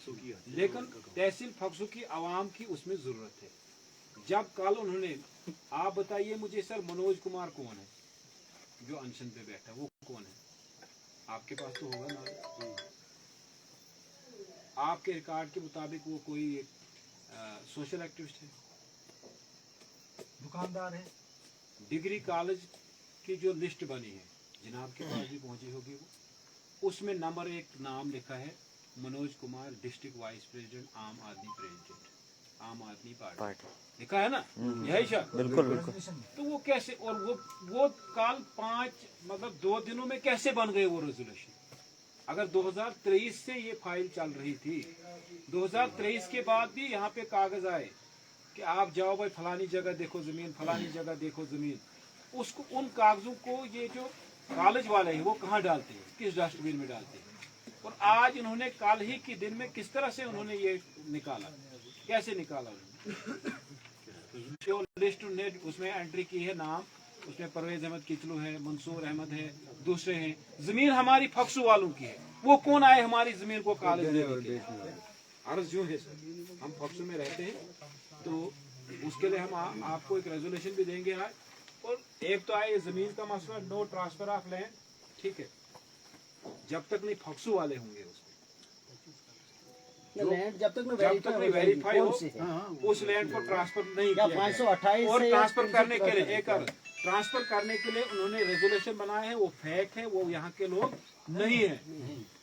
लेकिन तहसील फक्सू की आवाम की उसमें जरूरत है। जब कल उन्होंने, आप बताइए मुझे सर, मनोज कुमार कौन है जो अनशन पे बैठा, वो कौन है? आपके पास तो होगा ना, आपके रिकॉर्ड के मुताबिक वो कोई सोशल एक्टिविस्ट है, दुकानदार है। डिग्री कॉलेज की जो लिस्ट बनी है जनाब के पास भी पहुंची होगी, वो उसमें नंबर 1 नाम लिखा है Manoj Kumar, district vice president, आम आदमी प्रेसिडेंट, आम आदमी पार्टी लिखा है ना, यही सर? बिल्कुल बिल्कुल। तो वो कैसे, और वो कल 5 मतलब 2 दिनों में कैसे बन गए वो रेजोल्यूशन? अगर 2023 से ये फाइल चल रही थी, 2023 के बाद भी यहाँ पे कागज आए कि आप जाओ भाई फलानी जगह देखो जमीन, फलानी जगह देखो जमीन, उसको, उन कागजों को ये जो कॉलेज वाले हैं वो कहाँ डालते हैं, किस डस्टबिन में डालते हैं? और आज इन्होंने कल ही के दिन में किस तरह से उन्होंने ये निकाला, कैसे निकाला उन्होंने? जो लिस्ट ने उसमें एंट्री की है नाम, उसमें परवेज अहमद किचलू है, मंसूर अहमद है, दूसरे हैं, जमीन हमारी फक्सू वालों की है, वो कौन आए हमारी जमीन को कॉलेज देने के? अर्ज जो है सर, हम फक्सू में रहते हैं, तो उसके लिए हम आपको एक रेजोल्यूशन भी देंगे आज। और एक तो आए जमीन का मसला, नो ट्रांसफर ऑफ लैंड, ठीक है, जब तक नहीं फक्सू वाले होंगे उसमें, लैंड जब तक नहीं वेरीफाई हो, उस लैंड को ट्रांसफर नहीं किया 528 और ट्रांसफर करने के लिए ट्रांसफर करने के लिए उन्होंने रेजोल्यूशन बनाया है, वो फेक है, वो यहाँ के लोग नहीं है,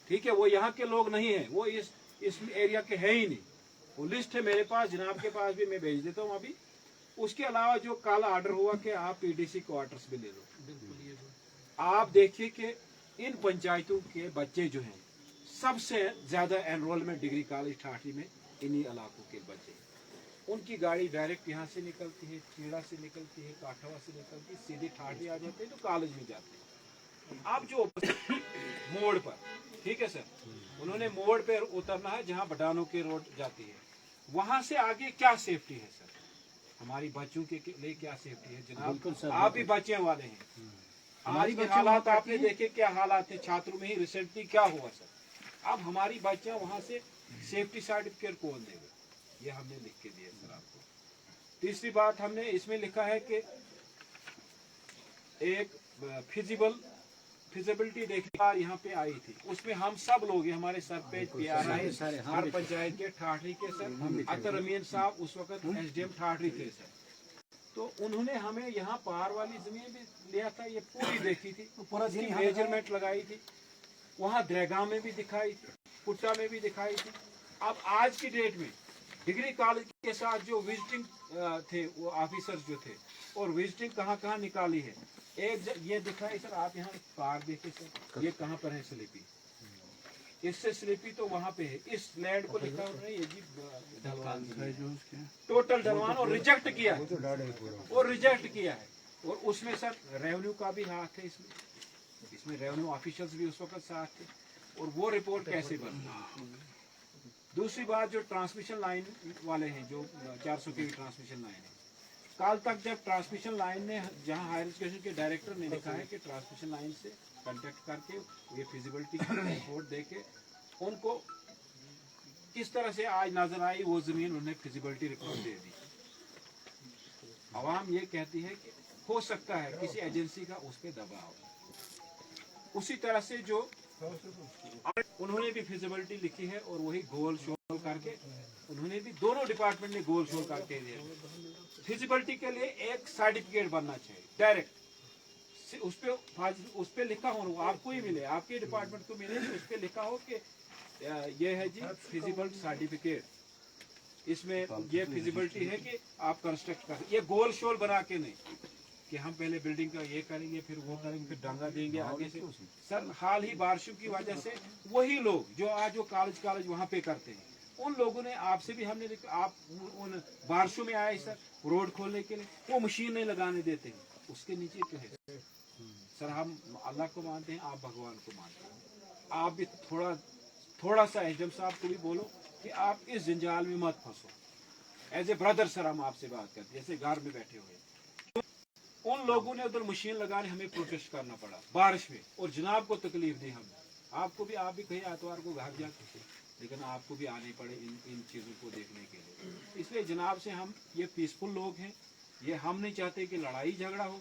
ठीक है, वो यहाँ के लोग नहीं है, वो इस एरिया के है ही नहीं। वो लिस्ट है मेरे पास, जनाब के पास भी, मैं भेज देता हूँ अभी। उसके अलावा जो कल ऑर्डर हुआ कि आप पीडीसी क्वार्टर्स भी ले लो, आप देखिए कि इन पंचायतों के बच्चे जो हैं, सबसे ज्यादा एनरोलमेंट डिग्री कॉलेज ठाठी में इन्हीं इलाकों के बच्चे, उनकी गाड़ी डायरेक्ट यहाँ से निकलती है, खेड़ा से निकलती है, काठवा से निकलती है, सीधे ठाठी आ जाते हैं तो कॉलेज में जाते हैं। आप जो मोड़ पर, ठीक है सर, उन्होंने मोड़ पर उतरना है जहाँ बटानों की रोड जाती है, वहां से आगे क्या सेफ्टी है सर? हमारी बच्चों के लिए क्या सेफ्टी है जनाब? आप भी बच्चे वाले हैं, हमारी हालात आपने देखे क्या हालात है, छात्रों में ही रिसेंटली क्या हुआ सर? अब हमारी बच्चियां वहां से सेफ्टी सर्टिफिकेट कौन देगा? ये हमने लिख के दिया सर आपको। तीसरी बात हमने इसमें लिखा है कि एक फिजिबिलिटी देखने यहाँ पे आई थी, उसमें हम सब लोग, हमारे सरपंच, पीआरआई, हर पंचायत के, ठाठरी के सर, अतर अमीन साहब उस वक्त एसडीएम ठाठरी थे सर, तो उन्होंने हमें यहाँ पार वाली जमीन भी लिया था, ये पूरी देखी थी, पूरा मेजरमेंट लगाई थी, वहाँ दरेगा में भी दिखाई थी, पुट्टा में भी दिखाई थी। अब आज की डेट में डिग्री कॉलेज के साथ जो विजिटिंग थे वो ऑफिसर्स जो थे, और विजिटिंग कहाँ कहाँ निकाली है, एक ये दिखाई सर, आप यहाँ पार देखे सर, ये कहाँ पर है स्लिपी, इससे स्लिपी तो वहाँ पे है, इस लैंड को लिखा उन्होंने ये जी टोटल डलवान, और रिजेक्ट किया है, और रिजेक्ट किया है, और उसमें सर रेवेन्यू का भी हाथ है, इसमें रेवेन्यू ऑफिशियल्स भी उस वक्त साथ थे, और वो रिपोर्ट कैसे बनी? दूसरी बात, जो ट्रांसमिशन लाइन वाले हैं, जो 400 के ट्रांसमिशन लाइन है, कल तक जब ट्रांसमिशन लाइन ने, जहां हायर एजुकेशन के डायरेक्टर ने लिखा है कि ट्रांसमिशन लाइन से कांटेक्ट करके ये फिजिबिलिटी की रिपोर्ट देके उनको किस तरह से आज नजर आई वो जमीन, उन्हें फिजिबिलिटी रिपोर्ट दे दी। आवाम ये कहती है कि हो सकता है किसी एजेंसी का उस पर दबाव। उसी तरह से जो उन्होंने भी फिजिबिलिटी लिखी है, और वही गोल शोल करके उन्होंने भी, दोनों डिपार्टमेंट ने गोल शोल करके दिया। फिजिबिलिटी के लिए एक सर्टिफिकेट बनना चाहिए डायरेक्ट, उस पे लिखा हो, आपको ही मिले, आपके डिपार्टमेंट को मिले, उस पे लिखा हो कि ये है जी फिजिबल सर्टिफिकेट, इसमें ये फिजिबिलिटी है कि आप कंस्ट्रक्ट कर, ये गोल शोल बना के नहीं कि हम पहले बिल्डिंग का ये करेंगे, फिर वो करेंगे, फिर डांगा देंगे आगे से। सर हाल ही बारिशों की वजह से वही लोग जो आज जो कॉलेज वहाँ पे करते हैं, उन लोगों ने आपसे भी हमने, आप उन बारिशों में आए सर रोड खोलने के लिए, वो मशीन नहीं लगाने देते हैं, उसके नीचे तो है सर, हम अल्लाह को मानते हैं, आप भगवान को मानते हैं, आप भी थोड़ा सा एचएम साहब को भी बोलो कि आप इस जंजाल में मत फंसो। एज ए ब्रदर सर हम आपसे बात करते हैं, जैसे घर में बैठे हुए। उन लोगों ने उधर मशीन लगाने, हमें प्रोटेस्ट करना पड़ा बारिश में, और जनाब को तकलीफ दी हमने, आपको भी, आप भी कहीं आतवार को घर जाते थे, लेकिन आपको भी आने पड़े इन चीज़ों को देखने के लिए। इसलिए जनाब से हम ये पीसफुल लोग हैं, ये हम नहीं चाहते कि लड़ाई झगड़ा हो।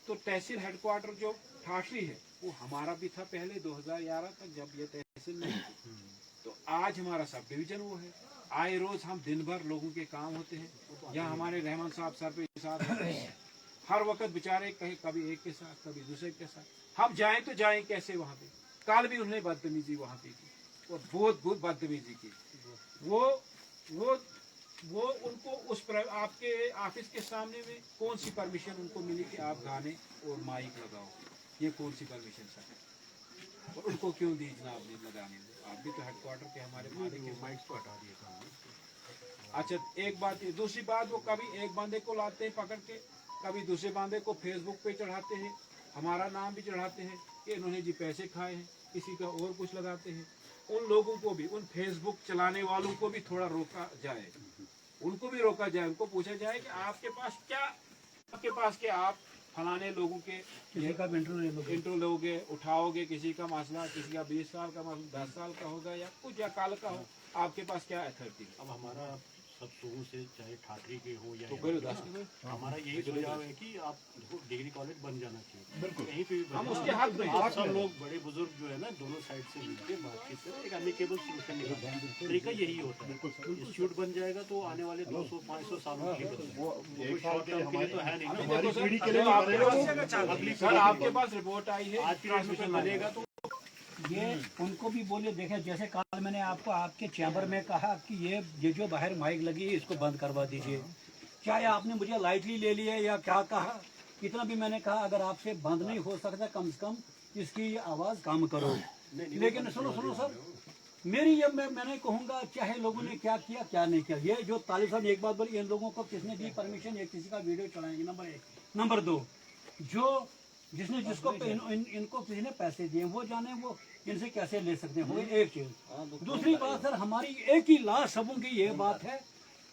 तो तहसील हेडक्वार्टर जो ठाठरी है वो हमारा भी था पहले 2011 तक जब ये तहसील नहीं थी। तो आज हमारा सब डिवीजन वो है। आए रोज हम दिन भर लोगों के काम होते हैं। यहाँ हमारे रहमान साहब सर पे साथ हर वक्त बेचारे कहीं कभी एक के साथ कभी दूसरे के साथ। हम जाएं तो जाएं कैसे वहाँ पे। कल भी उन्होंने बदतमीजी वहाँ पे की और बहुत बदतमीजी की। वो उनको उस आपके ऑफिस के सामने में कौन सी परमिशन उनको मिली कि आप गाने और माइक लगाओ? ये कौन सी परमिशन सर? और उनको क्यों दी जनाब ने लगाने? आप भी तो हेडक्वार्टर के हमारे मालिक के माइक को हटा दिया। अच्छा एक बात, ये दूसरी बात, वो कभी एक बंदे को लाते हैं पकड़ के, कभी दूसरे बंदे को फेसबुक पे चढ़ाते हैं, हमारा नाम भी चढ़ाते हैं कि इन्होंने जी पैसे खाए हैं, किसी का और कुछ लगाते हैं। उन लोगों को भी, उन फेसबुक चलाने वालों को भी थोड़ा रोका जाए, उनको भी रोका जाए। उनको पूछा जाए कि आपके पास क्या, आपके पास क्या, आप फलाने लोगों के किसी का इंटरव्यू लोगे, उठाओगे किसी का मसला, किसी का 20 साल का मसला 10 साल का होगा या कुछ या काल का हो, आपके पास क्या अथॉरिटी? अब हमारा सब लोगों से चाहे ठाठरी के हो या तो हमारा यही सुझाव है कि आप डिग्री कॉलेज बन जाना चाहिए। बिल्कुल कहीं पे हम उसके हक में, आप सब लोग बड़े बुजुर्ग जो है ना दोनों साइड से मिलकर बातचीत से एक एमिकेबल सोल्यूशन निकालने का तरीका यही होता है। इंस्टीट्यूट बन जाएगा तो आने वाले 200-500 सालों के लिए शॉर्ट टर्म के लिए तो है नहीं। सर आपके पास रिपोर्ट आई है, आज ट्रांसमिशन बनेगा तो ये उनको भी बोले, देखे जैसे कल मैंने आपको आपके चैम्बर में कहा कि ये जो बाहर माइक लगी है इसको बंद करवा दीजिए। चाहे आपने मुझे लाइटली ले लिया या क्या कहा, इतना भी मैंने कहा अगर आपसे बंद नहीं हो सकता कम से कम इसकी आवाज कम करो। लेकिन सुनो सर, मेरी ये मैंने कहूँगा चाहे लोगों ने क्या किया क्या नहीं किया, ये जो तालिब साहब ने एक बात बोली, इन लोगों को किसने दी परमिशन ये किसी का वीडियो चलाएंगे? नंबर 1। नंबर 2, जो जिसने जिसको इनको किसी ने पैसे दिए वो जाने वो इनसे कैसे ले सकते हैं। हो एक चीज। दूसरी बात सर, हमारी एक ही लास्ट सबों की ये बात है,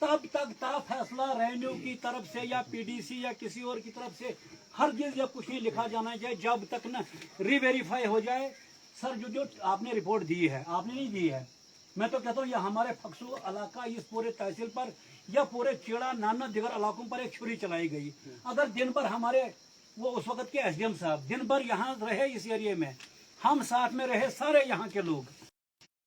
तब तक फैसला रेवेन्यू की तरफ से या पीडीसी या किसी और की तरफ से हरगिज़ या कुछ नहीं लिखा जाना चाहिए जब तक न रीवेरीफाई हो जाए। सर जो आपने रिपोर्ट दी है, आपने नहीं दी है, मैं तो कहता हूँ ये हमारे फक्सू इलाका, इस पूरे तहसील पर या पूरे चेड़ा नाना दिगर इलाकों पर एक छुरी चलाई गई। अगर दिन भर हमारे वो उस वक्त के एसडीएम साहब दिन भर यहाँ रहे इस एरिया में, हम साथ में रहे सारे यहाँ के लोग,